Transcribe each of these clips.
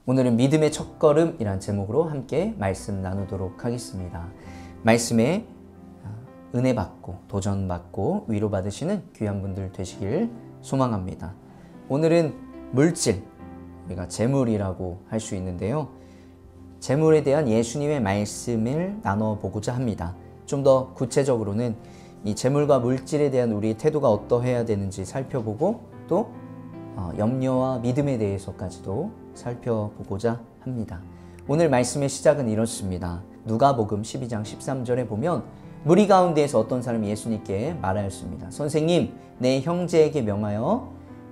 오늘은 믿음의 첫걸음이란 제목으로 함께 말씀 나누도록 하겠습니다. 말씀에 은혜 받고 도전 받고 위로 받으시는 귀한 분들 되시길 소망합니다. 오늘은 물질, 우리가 재물이라고 할 수 있는데요. 재물에 대한 예수님의 말씀을 나눠보고자 합니다. 좀 더 구체적으로는 이 재물과 물질에 대한 우리의 태도가 어떠해야 되는지 살펴보고 또 염려와 믿음에 대해서까지도 살펴보고자 합니다. 오늘 말씀의 시작은 이렇습니다. 누가복음 12장 13절에 보면 무리 가운데에서 어떤 사람이 예수님께 말하였습니다. 선생님, 내 형제에게 명하여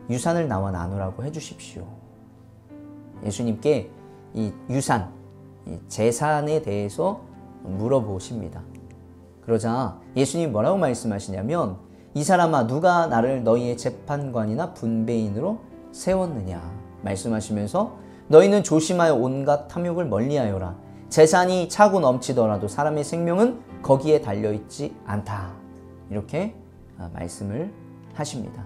유산을 나와 나누라고 해주십시오. 예수님께 이 유산, 이 재산에 대해서 물어보십니다. 그러자 예수님 뭐라고 말씀하시냐면, 이 사람아, 누가 나를 너희의 재판관이나 분배인으로 세웠느냐 말씀하시면서, 너희는 조심하여 온갖 탐욕을 멀리하여라. 재산이 차고 넘치더라도 사람의 생명은 거기에 달려있지 않다. 이렇게 말씀을 하십니다.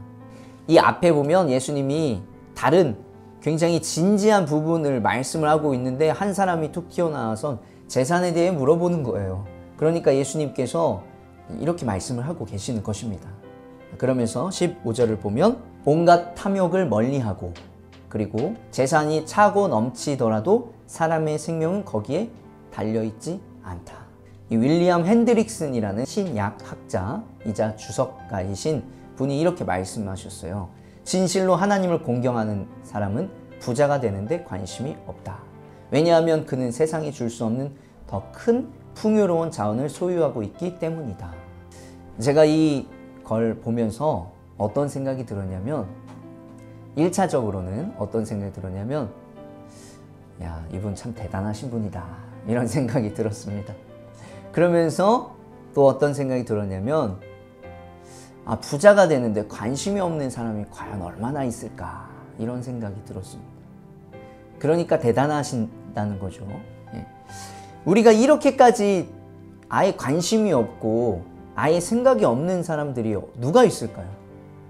이 앞에 보면 예수님이 다른 굉장히 진지한 부분을 말씀을 하고 있는데 한 사람이 툭 튀어나와서 재산에 대해 물어보는 거예요. 그러니까 예수님께서 이렇게 말씀을 하고 계시는 것입니다. 그러면서 15절을 보면 온갖 탐욕을 멀리하고, 그리고 재산이 차고 넘치더라도 사람의 생명은 거기에 달려있지 않다. 이 윌리엄 핸드릭슨이라는 신약학자이자 주석가이신 분이 이렇게 말씀하셨어요. 진실로 하나님을 공경하는 사람은 부자가 되는데 관심이 없다. 왜냐하면 그는 세상이 줄 수 없는 더 큰 풍요로운 자원을 소유하고 있기 때문이다. 제가 이걸 보면서 어떤 생각이 들었냐면, 1차적으로는 어떤 생각이 들었냐면, 야, 이분 참 대단하신 분이다, 이런 생각이 들었습니다. 그러면서 또 어떤 생각이 들었냐면, 부자가 되는데 관심이 없는 사람이 과연 얼마나 있을까, 이런 생각이 들었습니다. 그러니까 대단하신다는 거죠. 우리가 이렇게까지 아예 관심이 없고 아예 생각이 없는 사람들이 누가 있을까요?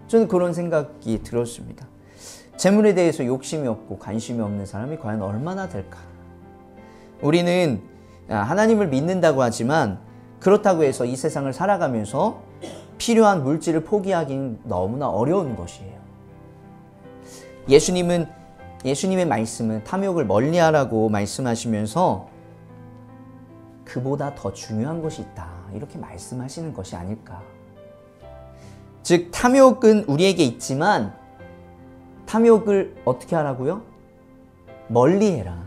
저는 그런 생각이 들었습니다. 재물에 대해서 욕심이 없고 관심이 없는 사람이 과연 얼마나 될까? 우리는 하나님을 믿는다고 하지만 그렇다고 해서 이 세상을 살아가면서 필요한 물질을 포기하기는 너무나 어려운 것이에요. 예수님의 말씀은 탐욕을 멀리하라고 말씀하시면서 그보다 더 중요한 것이 있다, 이렇게 말씀하시는 것이 아닐까. 즉, 탐욕은 우리에게 있지만 탐욕을 어떻게 하라고요? 멀리해라.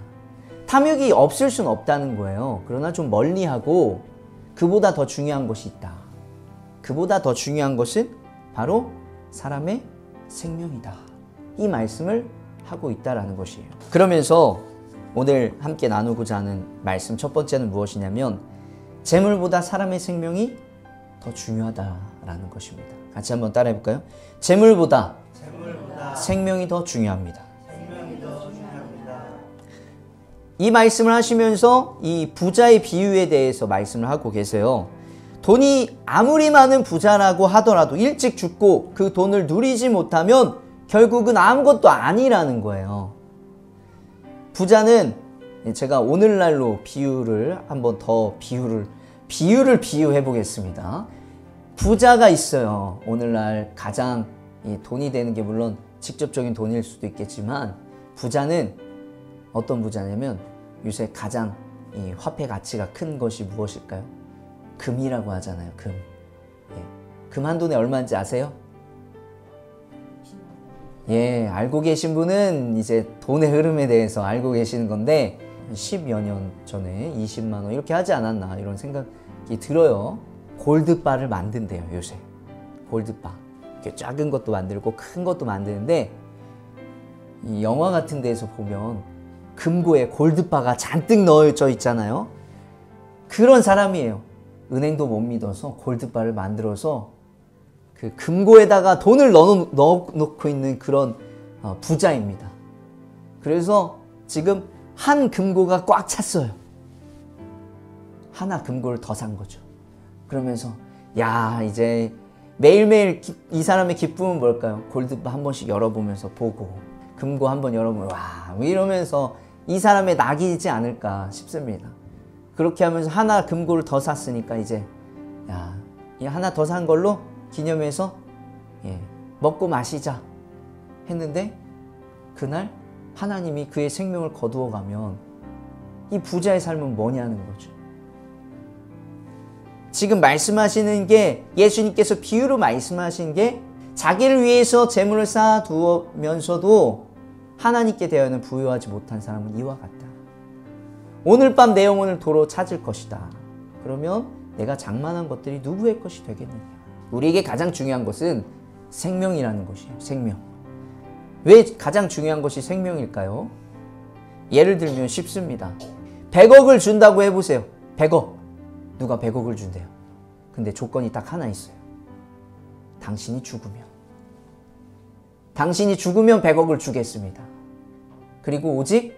탐욕이 없을 수는 없다는 거예요. 그러나 좀 멀리하고 그보다 더 중요한 것이 있다. 그보다 더 중요한 것은 바로 사람의 생명이다. 이 말씀을 하고 있다라는 것이에요. 그러면서 오늘 함께 나누고자 하는 말씀 첫 번째는 무엇이냐면, 재물보다 사람의 생명이 더 중요하다라는 것입니다. 같이 한번 따라해 볼까요? 재물보다 생명이 더 중요합니다. 이 말씀을 하시면서 이 부자의 비유에 대해서 말씀을 하고 계세요. 돈이 아무리 많은 부자라고 하더라도 일찍 죽고 그 돈을 누리지 못하면 결국은 아무것도 아니라는 거예요. 부자는, 제가 오늘날로 비유를 한번 더 비유를 비유해 보겠습니다. 부자가 있어요. 오늘날 가장 돈이 되는 게 물론 직접적인 돈일 수도 있겠지만, 부자는 어떤 부자냐면 요새 가장 이 화폐 가치가 큰 것이 무엇일까요? 금이라고 하잖아요. 금. 금 한 돈에 얼마인지 아세요? 알고 계신 분은 이제 돈의 흐름에 대해서 알고 계시는 건데, 10여 년 전에 20만 원 이렇게 하지 않았나, 이런 생각이 들어요. 골드바를 만든대요, 요새. 골드바. 이렇게 작은 것도 만들고 큰 것도 만드는데, 이 영화 같은 데에서 보면 금고에 골드바가 잔뜩 넣어져 있잖아요. 그런 사람이에요. 은행도 못 믿어서 골드바를 만들어서 그 금고에다가 돈을 넣어놓고 있는 그런 부자입니다. 그래서 지금 한 금고가 꽉 찼어요. 하나 금고를 더 산 거죠. 그러면서 야, 이제 매일매일 이 사람의 기쁨은 뭘까요? 골드바 한 번씩 열어보면서 보고, 금고 한 번 열어보면 와, 이러면서 이 사람의 낙이지 않을까 싶습니다. 그렇게 하면서 하나 금고를 더 샀으니까 이제 야, 이 하나 더 산 걸로 기념해서 먹고 마시자 했는데 그날 하나님이 그의 생명을 거두어 가면 이 부자의 삶은 뭐냐는 거죠. 지금 말씀하시는 게 예수님께서 비유로 말씀하신 게 자기를 위해서 재물을 쌓아두면서도 하나님께 대하여는 부유하지 못한 사람은 이와 같다. 오늘 밤 내 영혼을 도로 찾을 것이다. 그러면 내가 장만한 것들이 누구의 것이 되겠느냐. 우리에게 가장 중요한 것은 생명이라는 것이에요. 생명. 왜 가장 중요한 것이 생명일까요? 예를 들면 쉽습니다. 100억을 준다고 해보세요. 100억. 누가 100억을 준대요. 근데 조건이 딱 하나 있어요. 당신이 죽으면. 당신이 죽으면 100억을 주겠습니다. 그리고 오직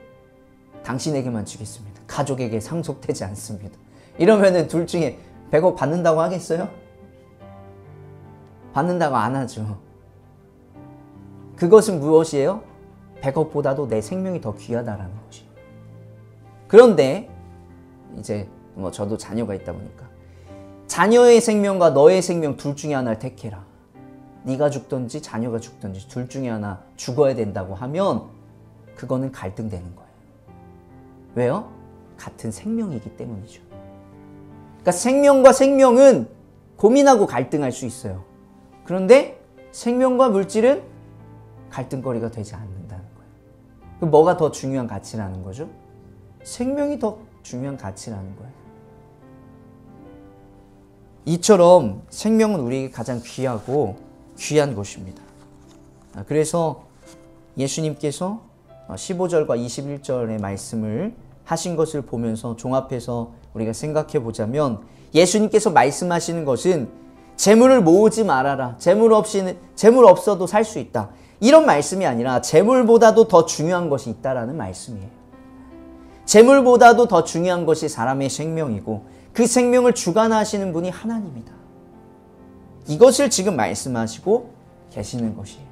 당신에게만 주겠습니다. 가족에게 상속되지 않습니다. 이러면은 둘 중에 100억 받는다고 하겠어요? 받는다고 안 하죠. 그것은 무엇이에요? 100억보다도 내 생명이 더 귀하다라는 것이에요. 그런데 이제 저도 자녀가 있다 보니까 자녀의 생명과 너의 생명 둘 중에 하나를 택해라. 네가 죽든지 자녀가 죽든지 둘 중에 하나 죽어야 된다고 하면 그거는 갈등되는 거예요. 왜요? 같은 생명이기 때문이죠. 그러니까 생명과 생명은 고민하고 갈등할 수 있어요. 그런데 생명과 물질은 갈등거리가 되지 않는다는 거예요. 그럼 뭐가 더 중요한 가치라는 거죠? 생명이 더 중요한 가치라는 거예요. 이처럼 생명은 우리에게 가장 귀하고 귀한 것입니다. 그래서 예수님께서 15절과 21절의 말씀을 하신 것을 보면서 종합해서 우리가 생각해 보자면 예수님께서 말씀하시는 것은 재물을 모으지 말아라. 재물 없어도 살 수 있다. 이런 말씀이 아니라 재물보다도 더 중요한 것이 있다라는 말씀이에요. 재물보다도 더 중요한 것이 사람의 생명이고 그 생명을 주관하시는 분이 하나님이다. 이것을 지금 말씀하시고 계시는 것이에요.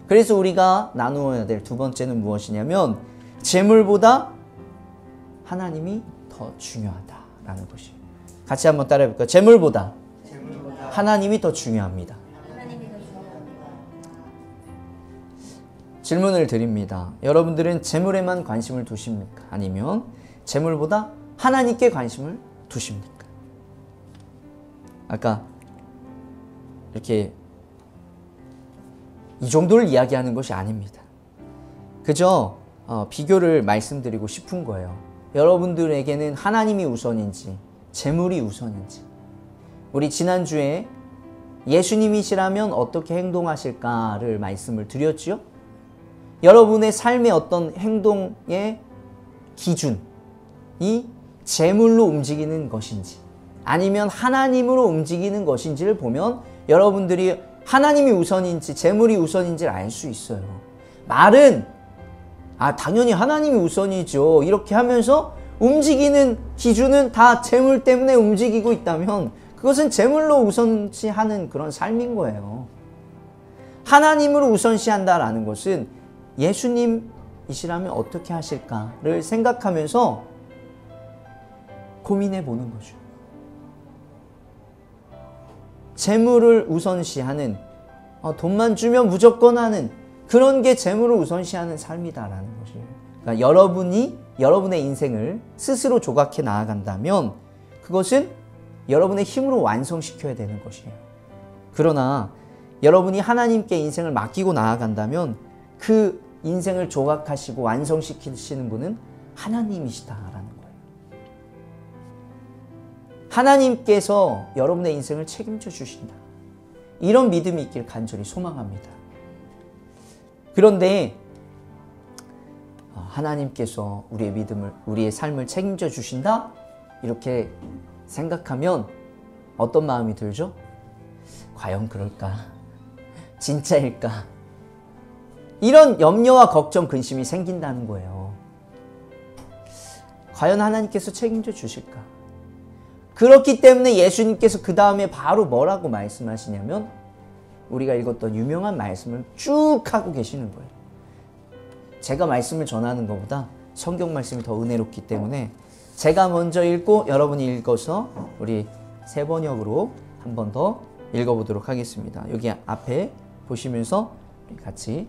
그래서 우리가 나누어야 될 두 번째는 무엇이냐면 재물보다 하나님이 더 중요하다라는 것이에요. 같이 한번 따라해 볼까요? 재물보다 하나님이 더 중요합니다. 질문을 드립니다. 여러분들은 재물에만 관심을 두십니까? 아니면 재물보다 하나님께 관심을 두십니까? 아까 이렇게 이 정도를 이야기하는 것이 아닙니다. 그저 비교를 말씀드리고 싶은 거예요. 여러분들에게는 하나님이 우선인지 재물이 우선인지. 우리 지난주에 예수님이시라면 어떻게 행동하실까를 말씀을 드렸죠. 여러분의 삶의 어떤 행동의 기준이 재물로 움직이는 것인지 아니면 하나님으로 움직이는 것인지를 보면 여러분들이 하나님이 우선인지 재물이 우선인지를 알 수 있어요. 말은 당연히 하나님이 우선이죠. 이렇게 하면서 움직이는 기준은 다 재물 때문에 움직이고 있다면 그것은 재물로 우선시하는 그런 삶인 거예요. 하나님으로 우선시한다라는 것은 예수님이시라면 어떻게 하실까를 생각하면서 고민해 보는 거죠. 재물을 우선시하는 돈만 주면 무조건 하는 그런 게 재물을 우선시하는 삶이다라는 것이에요. 그러니까 여러분의 인생을 스스로 조각해 나아간다면 그것은 여러분의 힘으로 완성시켜야 되는 것이에요. 그러나 여러분이 하나님께 인생을 맡기고 나아간다면 그 인생을 조각하시고 완성시키시는 분은 하나님이시다라는 거예요. 하나님께서 여러분의 인생을 책임져 주신다. 이런 믿음이 있길 간절히 소망합니다. 그런데 하나님께서 우리의 믿음을, 우리의 삶을 책임져 주신다? 이렇게 생각하면 어떤 마음이 들죠? 과연 그럴까? 진짜일까? 이런 염려와 걱정, 근심이 생긴다는 거예요. 과연 하나님께서 책임져 주실까? 그렇기 때문에 예수님께서 그 다음에 바로 뭐라고 말씀하시냐면 우리가 읽었던 유명한 말씀을 쭉 하고 계시는 거예요. 제가 말씀을 전하는 것보다 성경 말씀이 더 은혜롭기 때문에 제가 먼저 읽고 여러분이 읽어서 우리 세 번역으로 한 번 더 읽어보도록 하겠습니다. 여기 앞에 보시면서 같이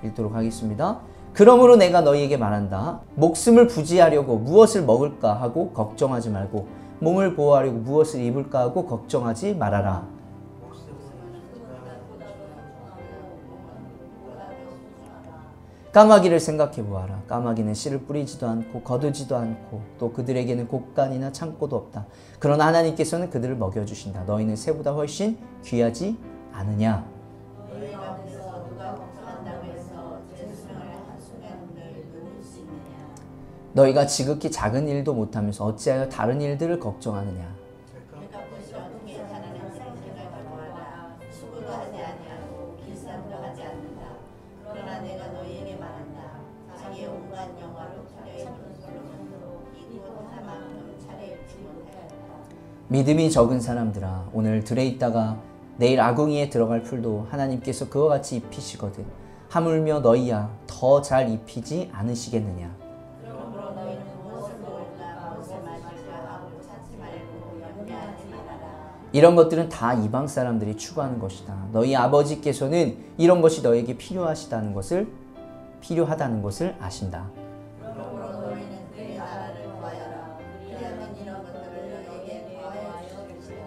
읽도록 하겠습니다. 그러므로 내가 너희에게 말한다. 목숨을 부지하려고 무엇을 먹을까 하고 걱정하지 말고 몸을 보호하려고 무엇을 입을까 하고 걱정하지 말아라. 까마귀를 생각해 보아라. 까마귀는 씨를 뿌리지도 않고 거두지도 않고 또 그들에게는 곡간이나 창고도 없다. 그러나 하나님께서는 그들을 먹여주신다. 너희는 새보다 훨씬 귀하지 않으냐. 너희 가운데서 누가 걱정한다고 해서 제 수명을 한순간을 누릴 수 있느냐. 너희가 지극히 작은 일도 못하면서 어찌하여 다른 일들을 걱정하느냐. 수고도 하지 아니하고 길쌈도 하지 않는다. 그러나 내가 너희에게 말한다. 자기의 온갖 영화로 차려입은 솔로몬도 이곳 하나만큼 차려입지 못하였다. 믿음이 적은 사람들아, 오늘 들에 있다가 내일 아궁이에 들어갈 풀도 하나님께서 그와 같이 입히시거든. 하물며 너희야 더 잘 입히지 않으시겠느냐. 그러므로 너희는 무엇을 먹을까 무엇을 마실까 하고 찾지 말고 염려하지 말아라. 이런 것들은 다 이방 사람들이 추구하는 것이다. 너희 아버지께서는 이런 것이 너에게 필요하다는 것을 아신다. 그러므로 너희는 그의 나라를 구하여라. 그리하면 이런 것들을 너희에게 더하여 주시리라.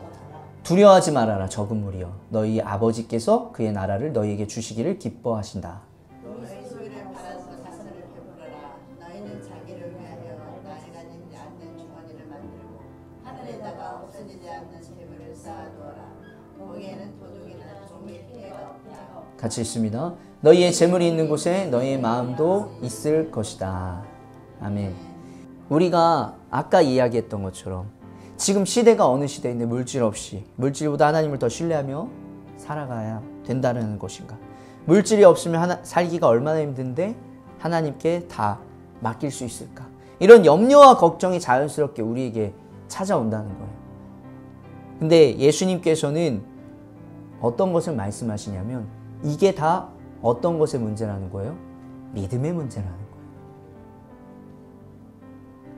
두려워하지 말아라. 적은 무리여. 너희 아버지께서 그의 나라를 너희에게 주시기를 기뻐하신다. 너희 소유를 팔아서 자선을 베풀어라. 너희는 자기를 위하여 나이 가지지 않는 주머니를 만들고 하늘에다가 없어지지 않는 재물을 쌓아두어라. 거기에는 도둑이나 종의 피해가 없다. 같이 있습니다. 너희의 재물이 있는 곳에 너희의 마음도 있을 것이다. 아멘. 우리가 아까 이야기했던 것처럼 지금 시대가 어느 시대인데 물질 없이 물질보다 하나님을 더 신뢰하며 살아가야 된다는 것인가. 물질이 없으면 살기가 얼마나 힘든데 하나님께 다 맡길 수 있을까. 이런 염려와 걱정이 자연스럽게 우리에게 찾아온다는 거예요. 근데 예수님께서는 어떤 것을 말씀하시냐면 이게 다 어떤 것의 문제라는 거예요? 믿음의 문제라는 거예요.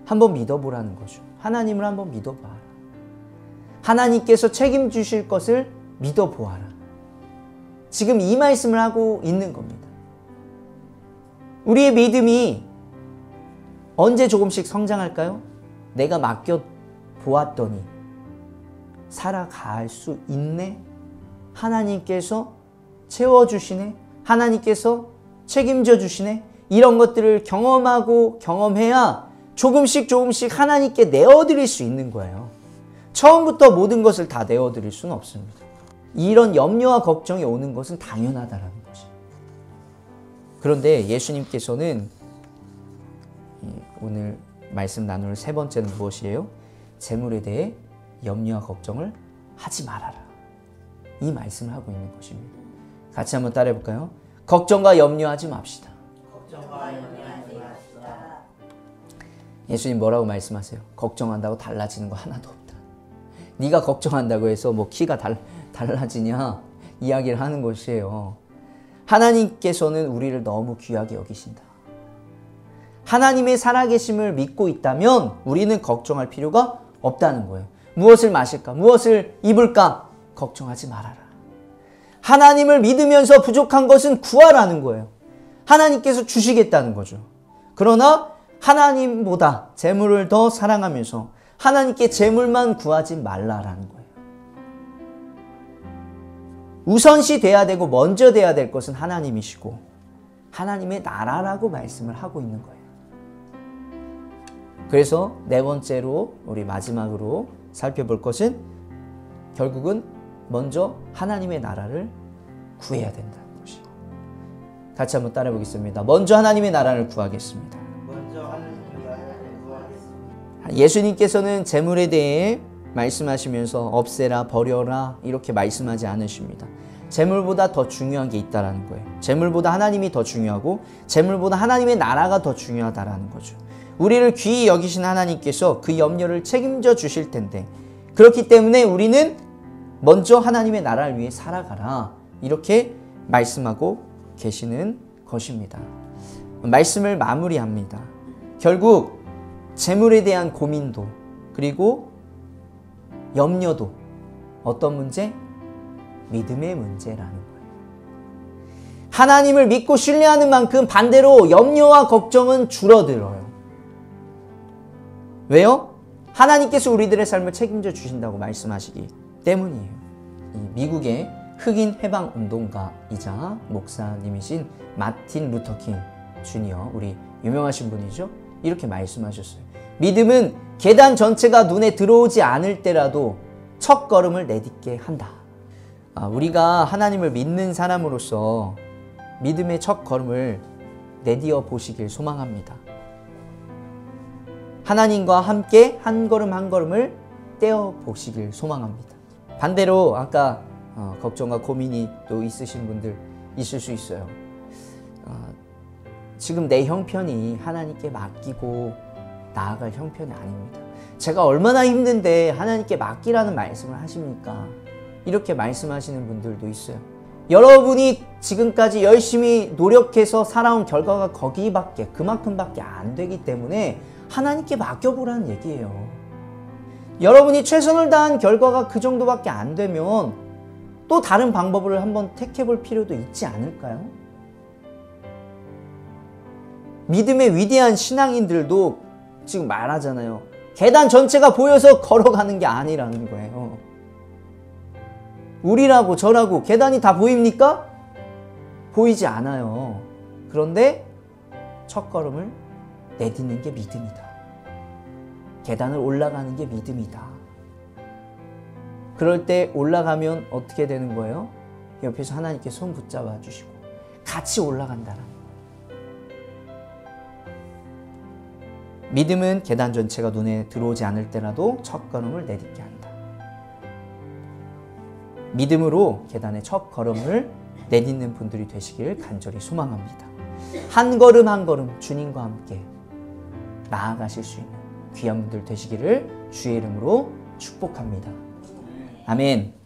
한번 믿어보라는 거죠. 하나님을 한번 믿어봐라. 하나님께서 책임지실 것을 믿어보아라. 지금 이 말씀을 하고 있는 겁니다. 우리의 믿음이 언제 조금씩 성장할까요? 내가 맡겨보았더니 살아갈 수 있네? 하나님께서 채워주시네? 하나님께서 책임져 주시네? 이런 것들을 경험하고 경험해야 조금씩 하나님께 내어드릴 수 있는 거예요. 처음부터 모든 것을 다 내어드릴 수는 없습니다. 이런 염려와 걱정이 오는 것은 당연하다라는 거죠. 그런데 예수님께서는 오늘 말씀 나눌 세 번째는 무엇이에요? 재물에 대해 염려와 걱정을 하지 말아라. 이 말씀을 하고 있는 것입니다. 같이 한번 따라해 볼까요? 걱정과 염려하지 맙시다. 예수님 뭐라고 말씀하세요? 걱정한다고 달라지는 거 하나도 없다. 네가 걱정한다고 해서 뭐 키가 달라지냐 이야기를 하는 것이에요. 하나님께서는 우리를 너무 귀하게 여기신다. 하나님의 살아계심을 믿고 있다면 우리는 걱정할 필요가 없다는 거예요. 무엇을 마실까? 무엇을 입을까? 걱정하지 말아라. 하나님을 믿으면서 부족한 것은 구하라는 거예요. 하나님께서 주시겠다는 거죠. 그러나 하나님보다 재물을 더 사랑하면서 하나님께 재물만 구하지 말라라는 거예요. 우선시 돼야 되고 먼저 돼야 될 것은 하나님이시고 하나님의 나라라고 말씀을 하고 있는 거예요. 그래서 네 번째로 우리 마지막으로 살펴볼 것은 결국은 먼저 하나님의 나라를 구해야 된다는 것이에요. 같이 한번 따라해 보겠습니다. 먼저 하나님의 나라를 구하겠습니다. 예수님께서는 재물에 대해 말씀하시면서 없애라 버려라 이렇게 말씀하지 않으십니다. 재물보다 더 중요한 게 있다라는 거예요. 재물보다 하나님이 더 중요하고 재물보다 하나님의 나라가 더 중요하다라는 거죠. 우리를 귀히 여기신 하나님께서 그 염려를 책임져 주실 텐데 그렇기 때문에 우리는 먼저 하나님의 나라를 위해 살아가라 이렇게 말씀하고 계시는 것입니다. 말씀을 마무리합니다. 결국 재물에 대한 고민도 그리고 염려도 어떤 문제? 믿음의 문제라는 거예요. 하나님을 믿고 신뢰하는 만큼 반대로 염려와 걱정은 줄어들어요. 왜요? 하나님께서 우리들의 삶을 책임져 주신다고 말씀하시기 때문이에요. 이 미국의 흑인 해방 운동가이자 목사님이신 마틴 루터 킹 주니어, 우리 유명하신 분이죠. 이렇게 말씀하셨어요. 믿음은 계단 전체가 눈에 들어오지 않을 때라도 첫 걸음을 내딛게 한다. 우리가 하나님을 믿는 사람으로서 믿음의 첫 걸음을 내디어 보시길 소망합니다. 하나님과 함께 한 걸음 한 걸음을 떼어 보시길 소망합니다. 반대로 아까 걱정과 고민이 또 있으신 분들 있을 수 있어요. 지금 내 형편이 하나님께 맡기고 나아갈 형편이 아닙니다. 제가 얼마나 힘든데 하나님께 맡기라는 말씀을 하십니까? 이렇게 말씀하시는 분들도 있어요. 여러분이 지금까지 열심히 노력해서 살아온 결과가 거기밖에, 그만큼밖에 안 되기 때문에 하나님께 맡겨보라는 얘기예요. 여러분이 최선을 다한 결과가 그 정도밖에 안 되면 또 다른 방법을 한번 택해볼 필요도 있지 않을까요? 믿음의 위대한 신앙인들도 지금 말하잖아요. 계단 전체가 보여서 걸어가는 게 아니라는 거예요. 우리라고 저라고 계단이 다 보입니까? 보이지 않아요. 그런데 첫걸음을 내딛는 게 믿음이다. 계단을 올라가는 게 믿음이다. 그럴 때 올라가면 어떻게 되는 거예요? 옆에서 하나님께 손 붙잡아 주시고 같이 올라간다는 거예요. 믿음은 계단 전체가 눈에 들어오지 않을 때라도 첫걸음을 내딛게 한다. 믿음으로 계단의 첫걸음을 내딛는 분들이 되시길 간절히 소망합니다. 한 걸음 한 걸음 주님과 함께 나아가실 수 있는 귀한 분들 되시기를 주의 이름으로 축복합니다. 아멘.